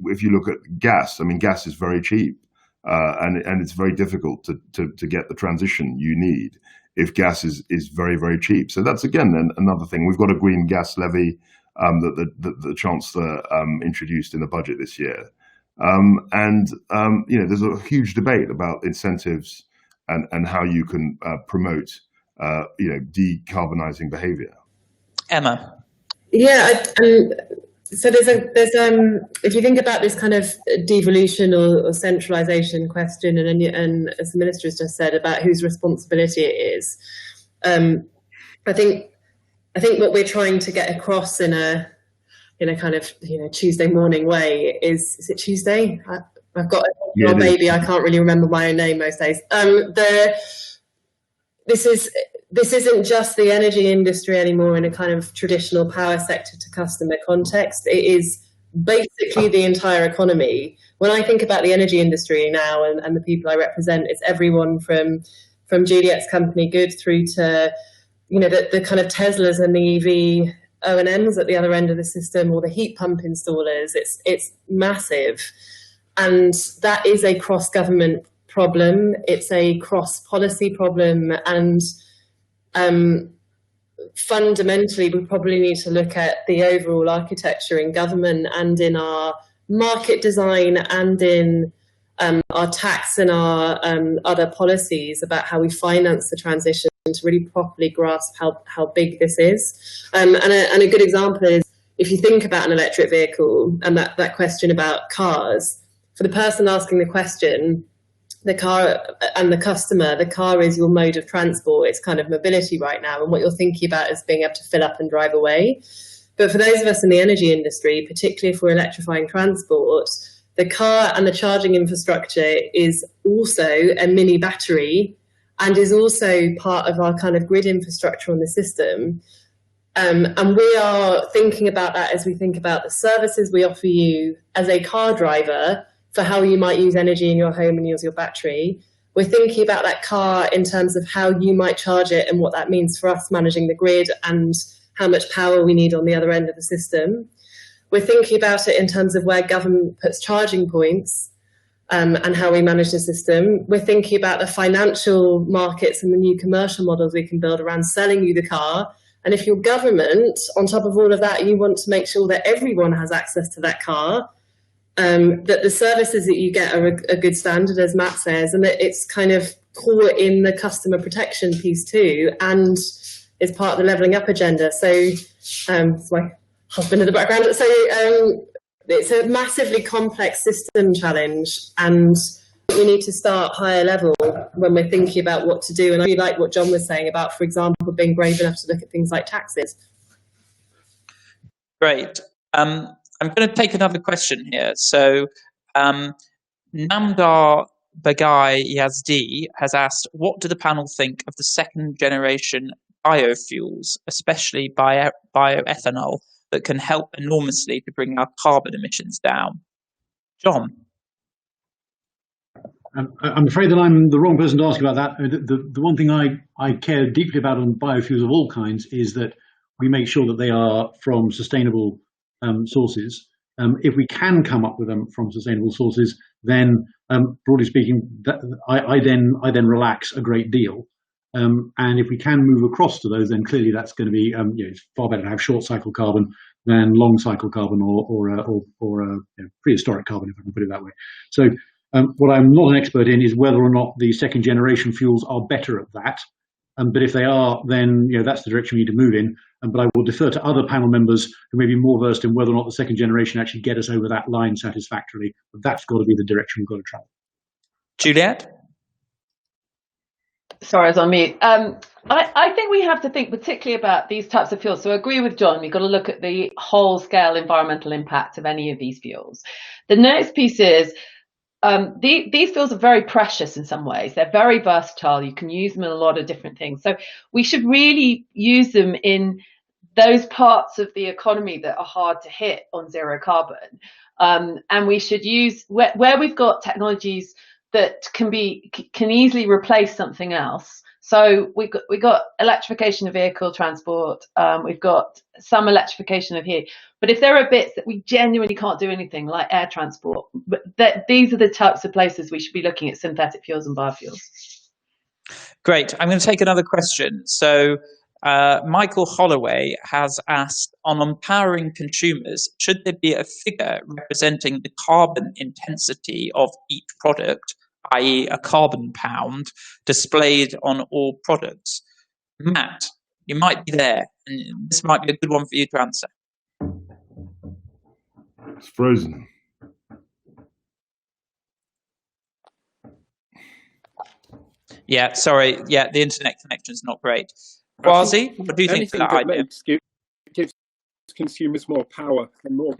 if you look at gas. I mean, gas is very cheap, and it's very difficult to get the transition you need if gas is very, very cheap. So that's again another thing. We've got a green gas levy that the Chancellor introduced in the budget this year, there's a huge debate about incentives and how you can promote decarbonising behaviour. Emma. Yeah, so there's if you think about this kind of devolution or centralisation question, and as the Minister has just said about whose responsibility it is, I think what we're trying to get across in a kind of Tuesday morning way is it Tuesday? I've got a baby. I can't really remember my own name most days. This isn't just the energy industry anymore in a kind of traditional power sector to customer context. It is basically the entire economy. When I think about the energy industry now and the people I represent, it's everyone from Juliet's company Good through to the kind of Teslas and the EV O&Ms at the other end of the system, or the heat pump installers. It's massive, and that is a cross-government problem. It's a cross-policy problem, and fundamentally we probably need to look at the overall architecture in government and in our market design and in our tax and our other policies about how we finance the transition to really properly grasp how big this is. And a good example is if you think about an electric vehicle and that question about cars, for the person asking the question, the car and the customer, the car is your mode of transport. It's kind of mobility right now. And what you're thinking about is being able to fill up and drive away. But for those of us in the energy industry, particularly if we're electrifying transport, the car and the charging infrastructure is also a mini battery and is also part of our kind of grid infrastructure on the system. And we are thinking about that as we think about the services we offer you as a car driver for how you might use energy in your home and use your battery. We're thinking about that car in terms of how you might charge it and what that means for us managing the grid and how much power we need on the other end of the system. We're thinking about it in terms of where government puts charging points and how we manage the system. We're thinking about the financial markets and the new commercial models we can build around selling you the car. And if you're government, on top of all of that, you want to make sure that everyone has access to that car, that the services that you get are a good standard, as Matt says, and that it's kind of core in the customer protection piece too, and is part of the levelling up agenda. So it's my husband in the background. So it's a massively complex system challenge, and we need to start higher level when we're thinking about what to do. And I really like what John was saying about, for example, being brave enough to look at things like taxes. Great. I'm going to take another question here. So Namdar Bagai Yazdi has asked, what do the panel think of the second generation biofuels, especially bioethanol, that can help enormously to bring our carbon emissions down? John? I'm afraid that I'm the wrong person to ask about that. The one thing I care deeply about on biofuels of all kinds is that we make sure that they are from sustainable sources. If we can come up with them from sustainable sources, then broadly speaking, I then relax a great deal. And if we can move across to those, then clearly that's going to be it's far better to have short cycle carbon than long cycle carbon or prehistoric carbon, if I can put it that way. So what I'm not an expert in is whether or not the second generation fuels are better at that. But if they are, then that's the direction we need to move in. But I will defer to other panel members who may be more versed in whether or not the second generation actually get us over that line satisfactorily. But that's got to be the direction we've got to travel. Juliet? Sorry, I was on mute. I think we have to think particularly about these types of fuels. So I agree with John. We've got to look at the whole scale environmental impact of any of these fuels. The next piece is, these fuels are very precious in some ways. They're very versatile. You can use them in a lot of different things. So we should really use them in those parts of the economy that are hard to hit on zero carbon. And we should use where we've got technologies that can easily replace something else. So we got electrification of vehicle transport. We've got some electrification of here. But if there are bits that we genuinely can't do anything, like air transport, these are the types of places we should be looking at synthetic fuels and biofuels. Great. I'm going to take another question. So Michael Holloway has asked, on empowering consumers, should there be a figure representing the carbon intensity of each product, i.e. a carbon pound, displayed on all products? Matt, you might be there, and this might be a good one for you to answer. It's frozen. Yeah, sorry. Yeah, the internet connection's not great. Kwasi, what do you think of that idea? Gives consumers more power and more.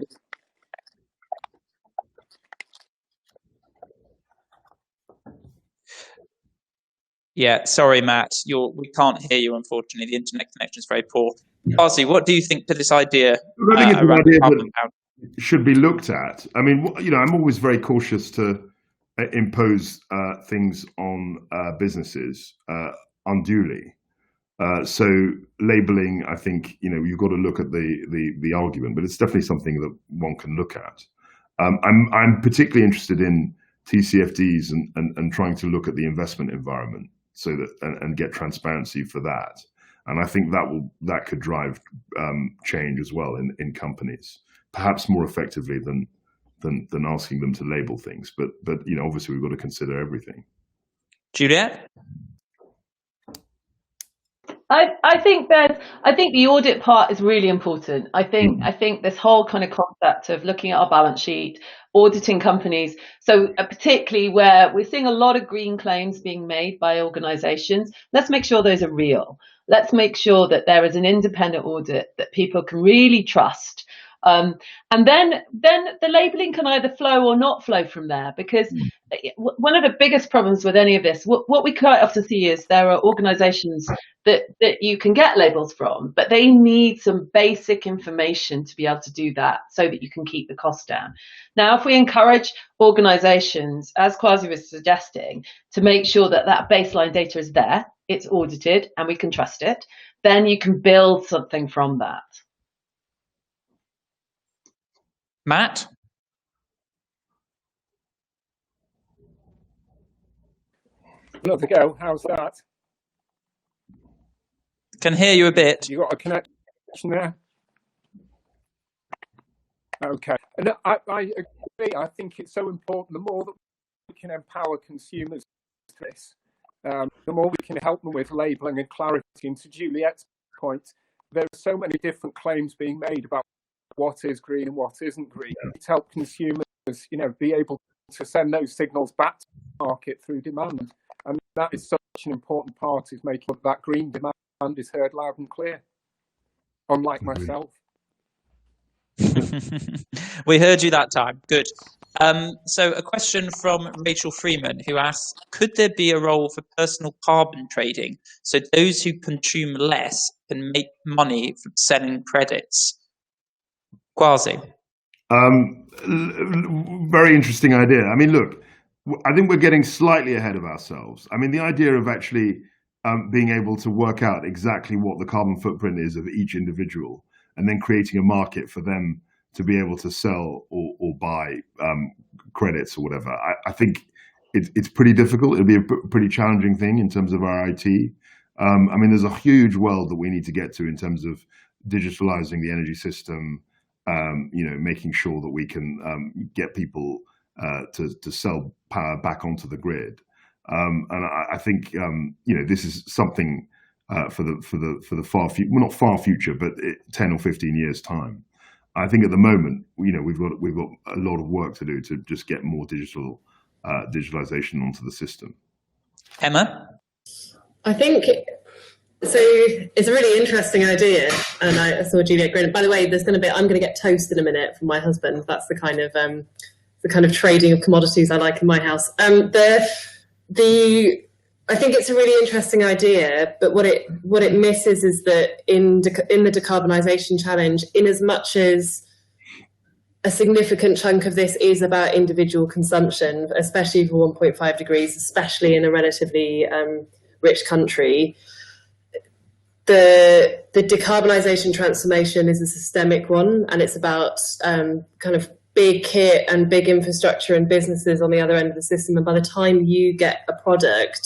Yeah, sorry, Matt. We can't hear you, unfortunately. The internet connection is very poor. Kwasi, what do you think to this idea? I think it's an idea that should be looked at. I mean, I'm always very cautious to impose things on businesses unduly. So labeling, I think, you've got to look at the argument, but it's definitely something that one can look at. I'm particularly interested in TCFDs and trying to look at the investment environment so that and get transparency for that. And I think that could drive change as well in companies, perhaps more effectively than asking them to label things. But obviously we've got to consider everything. Juliet? I think the audit part is really important. I think this whole kind of concept of looking at our balance sheet, auditing companies. So particularly where we're seeing a lot of green claims being made by organizations, let's make sure those are real. Let's make sure that there is an independent audit that people can really trust. And then the labeling can either flow or not flow from there, because one of the biggest problems with any of this, what we quite often see is there are organizations that you can get labels from, but they need some basic information to be able to do that so that you can keep the cost down. Now, if we encourage organizations, as Kwasi was suggesting, to make sure that that baseline data is there, it's audited and we can trust it, then you can build something from that. Matt? Another go. How's that? Can hear you a bit. You got a connection there? Okay. And I agree. I think it's so important. The more that we can empower consumers to this, the more we can help them with labelling and clarity. And to Juliet's point, there are so many different claims being made about what is green and what isn't green. To help consumers, be able to send those signals back to the market through demand. And that is such an important part, is making sure that green demand is heard loud and clear, unlike myself. We heard you that time. Good. So a question from Rachel Freeman, who asks, could there be a role for personal carbon trading so those who consume less can make money from selling credits? Kwasi. Very interesting idea. I mean, look, I think we're getting slightly ahead of ourselves. I mean, the idea of actually being able to work out exactly what the carbon footprint is of each individual and then creating a market for them to be able to sell or buy credits or whatever, I think it's pretty difficult. It'll be a pretty challenging thing in terms of our IT. I mean, there's a huge world that we need to get to in terms of digitalizing the energy system, making sure that we can get people to sell power back onto the grid. And I think this is something for the far future, well, not far future, but 10 or 15 years time. I think at the moment, we've got a lot of work to do to just get more digitalization onto the system. Emma? I think so. It's a really interesting idea, and I saw Juliet grin. By the way, I'm going to get toast in a minute from my husband. That's the kind of kind of trading of commodities I like in my house. I think it's a really interesting idea, but what it misses is that in the decarbonisation challenge, in as much as a significant chunk of this is about individual consumption, especially for 1.5 degrees, especially in a relatively rich country, the decarbonisation transformation is a systemic one, and it's about kind of big kit and big infrastructure and businesses on the other end of the system. And by the time you get a product,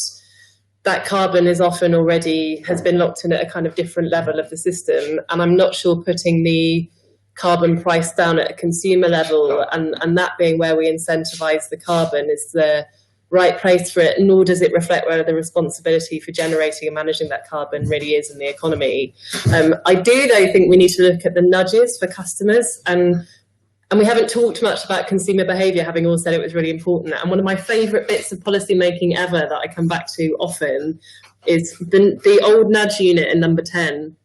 that carbon is often has been locked in at a kind of different level of the system. And I'm not sure putting the carbon price down at a consumer level and that being where we incentivize the carbon is the right place for it, nor does it reflect where the responsibility for generating and managing that carbon really is in the economy. I do, though, think we need to look at the nudges for customers, and we haven't talked much about consumer behaviour, having all said it was really important. And one of my favourite bits of policy making ever that I come back to often is the old nudge unit in number 10.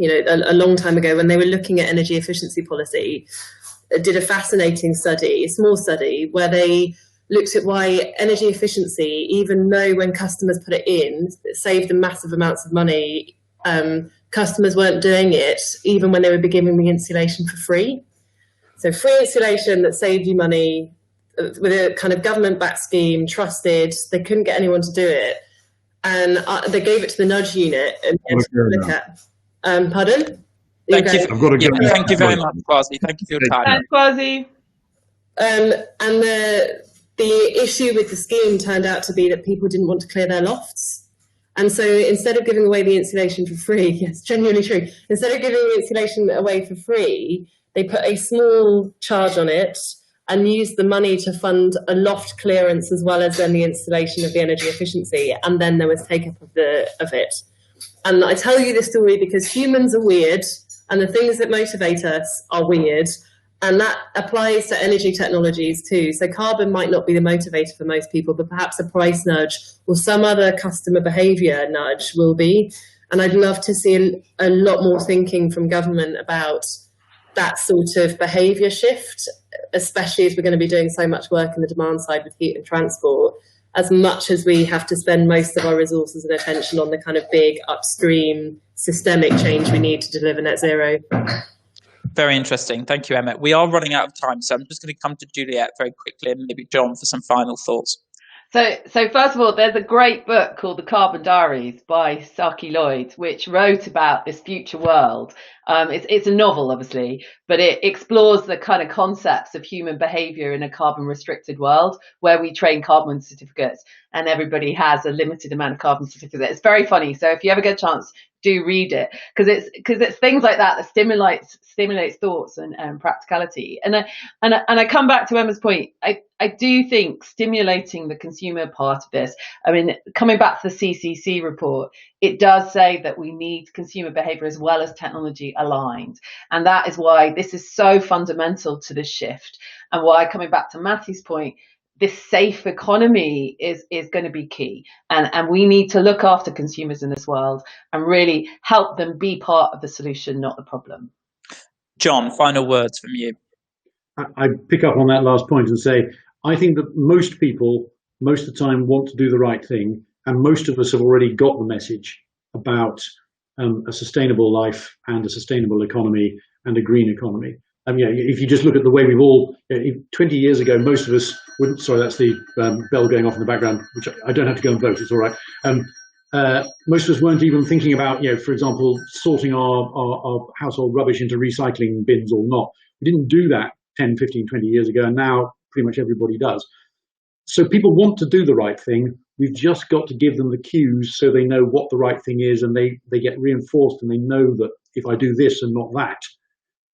A long time ago, when they were looking at energy efficiency policy, did a fascinating study, a small study, where they looked at why energy efficiency, even though when customers put it in, it saved them massive amounts of money, customers weren't doing it even when they were giving the insulation for free. So free insulation that saved you money with a kind of government-backed scheme, trusted, they couldn't get anyone to do it. And they gave it to the nudge unit and look at. Pardon? Thank you. Thank you very much, Kwasi. Thank you for your time. Thanks, Kwasi. And the issue with the scheme turned out to be that people didn't want to clear their lofts. And so instead of giving away the insulation for free, yes, genuinely true, instead of giving the insulation away for free, they put a small charge on it and used the money to fund a loft clearance as well as then the installation of the energy efficiency. And then there was take-up of it. And I tell you this story because humans are weird and the things that motivate us are weird. And that applies to energy technologies too. So carbon might not be the motivator for most people, but perhaps a price nudge or some other customer behaviour nudge will be. And I'd love to see a lot more thinking from government about that sort of behaviour shift, especially as we're going to be doing so much work in the demand side with heat and transport, as much as we have to spend most of our resources and attention on the kind of big upstream systemic change we need to deliver net zero. Very interesting. Thank you, Emmett. We are running out of time, so I'm just going to come to Juliet very quickly and maybe John for some final thoughts. So first of all, there's a great book called The Carbon Diaries by Saki Lloyd, which wrote about this future world. It's a novel, obviously, but it explores the kind of concepts of human behaviour in a carbon restricted world where we trade carbon certificates and everybody has a limited amount of carbon certificates. It's very funny. So if you ever get a chance, do read it, because it's things like that stimulates thoughts and practicality. And I come back to Emma's point. I do think stimulating the consumer part of this, I mean, coming back to the CCC report, it does say that we need consumer behaviour as well as technology aligned. And that is why this is so fundamental to this shift, and why, coming back to Matthew's point, this safe economy is going to be key. And we need to look after consumers in this world and really help them be part of the solution, not the problem. John, final words from you. I pick up on that last point and say, I think that most people, most of the time, want to do the right thing. And most of us have already got the message about a sustainable life and a sustainable economy and a green economy. If you just look at the way we've all, 20 years ago, most of us wouldn't, sorry, that's the bell going off in the background, which I don't have to go and vote, it's all right. Most of us weren't even thinking about, for example, sorting our household rubbish into recycling bins or not. We didn't do that 10, 15, 20 years ago, and now pretty much everybody does. So people want to do the right thing. We've just got to give them the cues so they know what the right thing is, and they get reinforced, and they know that if I do this and not that,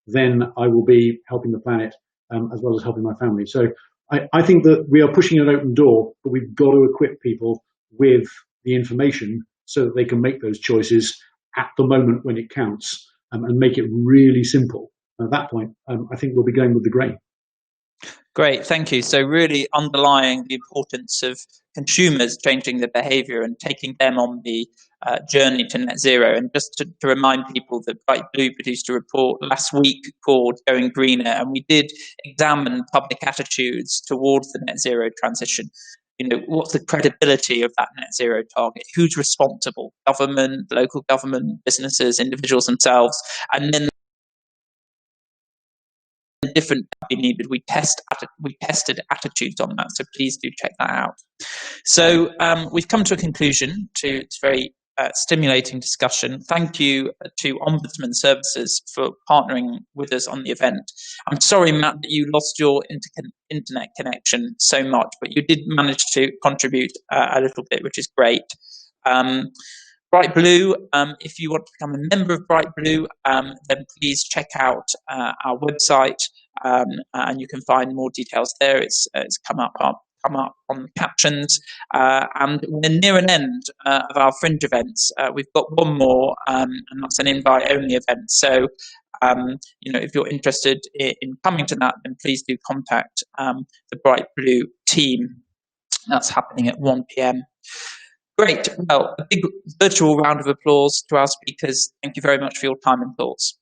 then I will be helping the planet as well as helping my family. So I think that we are pushing an open door, but we've got to equip people with the information so that they can make those choices at the moment when it counts, and make it really simple. And at that point, I think we'll be going with the grain. Great, thank you. So really underlying the importance of consumers changing their behaviour and taking them on the journey to net zero. And just to remind people that Bright Blue produced a report last week called Going Greener, and we did examine public attitudes towards the net zero transition. What's the credibility of that net zero target? Who's responsible? Government, local government, businesses, individuals themselves. And then different be needed. We tested attitudes on that, so please do check that out. So we've come to a conclusion to this very stimulating discussion. Thank you to Ombudsman Services for partnering with us on the event. I'm sorry, Matt, that you lost your internet connection so much, but you did manage to contribute a little bit, which is great. Bright Blue, if you want to become a member of Bright Blue, then please check out our website, and you can find more details there. It's come up on the captions, and we're near an end of our fringe events. We've got one more, and that's an invite-only event. So, if you're interested in coming to that, then please do contact the Bright Blue team. That's happening at 1 p.m. Great. Well, a big virtual round of applause to our speakers. Thank you very much for your time and thoughts.